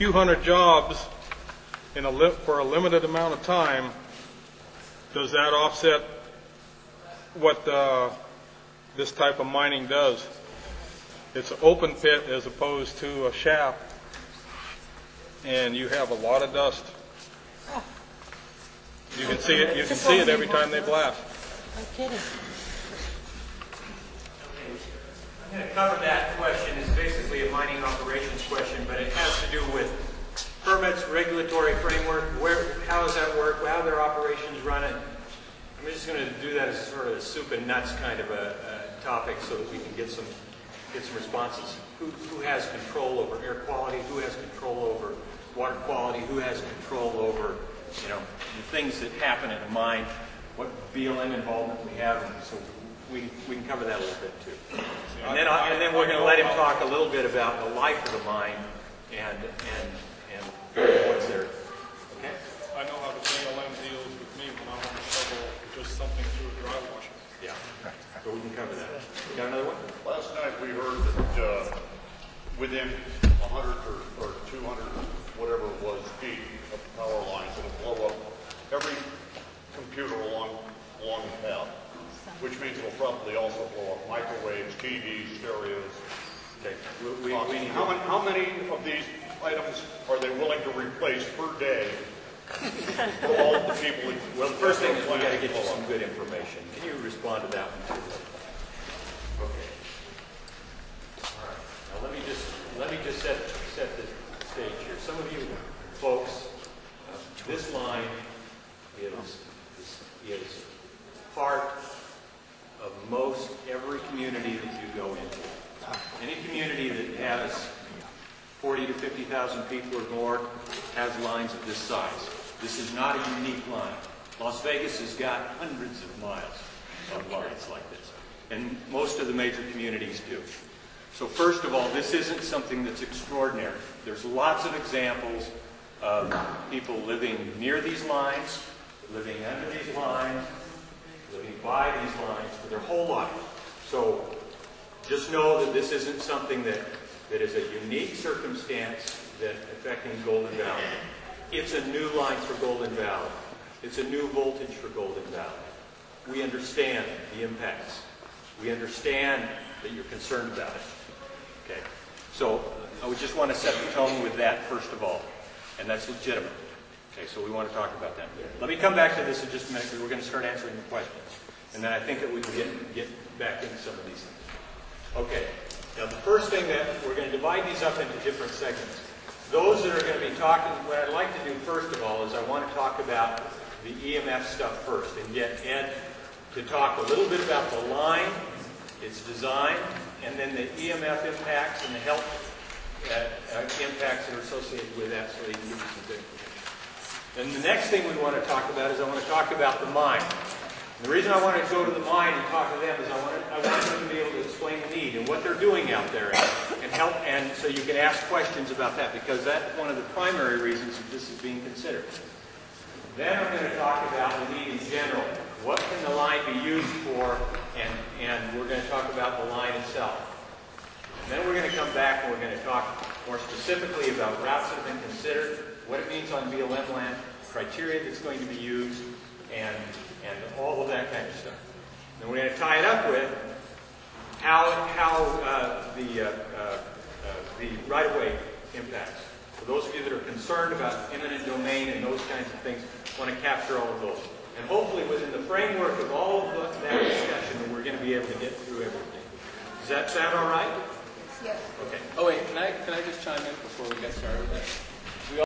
few hundred jobs for a limited amount of time, does that offset what this type of mining does? It's an open pit as opposed to a shaft, and you have a lot of dust. You can see it. You can see it every time they blast. No kidding. I'm going to cover that question. It's basically a mining operations question, but it has to do with permits, regulatory framework, how does that work, how their operations run it. I'm just going to do that as sort of a soup and nuts kind of a topic so that we can get some responses. Who has control over air quality? Who has control over water quality? Who has control over, the things that happen in a mine? What BLM involvement we have, and so we can cover that a little bit too. And then we're going to let him talk a little bit about the life of the mine and what's there. Okay. I know how the BLM deals with me when I want to shovel just something through a dry washer. Yeah. So we can cover that. You got another one? Last night we heard that within 100 or 200, whatever it was, feet of power lines, it'll blow up every computer along the path, which means it'll probably also blow up microwaves, TVs, stereos. Okay. How many of these items are they willing to replace per day for all of the people? Well, the first thing is we've got to get you some good information. Can you respond to that one too? Okay. All right. Now let me just set the stage here. Some of you folks, this line is part of most every community that you go into. Any community that has 40 to 50,000 people or more has lines of this size. This is not a unique line. Las Vegas has got hundreds of miles of lines like this, and most of the major communities do. So first of all, this isn't something that's extraordinary. There's lots of examples of people living near these lines, living under these lines, living by these lines for their whole life. So just know that this isn't something that is a unique circumstance that affecting Golden Valley. It's a new line for Golden Valley. It's a new voltage for Golden Valley. We understand the impacts. We understand that you're concerned about it. Okay. So I would just want to set the tone with that first of all, and that's legitimate. Okay, so we want to talk about that. Let me come back to this in just a minute because we're going to start answering the questions. And then I think that we can get back into some of these things. Okay, now the first thing that we're going to divide these up into different segments. Those that are going to be talking, what I'd like to do first of all is I want to talk about the EMF stuff first and get Ed to talk a little bit about the line, its design, and then the EMF impacts and the health impacts that are associated with that so they can give you some good information. And the next thing we want to talk about is I want to talk about the mine. And the reason I want to go to the mine and talk to them is I want them to be able to explain the need and what they're doing out there and help, and so you can ask questions about that because that's one of the primary reasons that this is being considered. Then I'm going to talk about the need in general. What can the line be used for? And we're going to talk about the line itself. And then we're going to come back and we're going to talk more specifically about routes that have been considered, what it means on BLM land, criteria that's going to be used, and all of that kind of stuff. Then we're going to tie it up with how the right-of-way impacts. For those of you that are concerned about eminent domain and those kinds of things, want to capture all of those. And hopefully within the framework of all of that discussion, we're going to be able to get through everything. Does that sound all right? Yes. Okay. Oh wait, can I just chime in before we get started with that?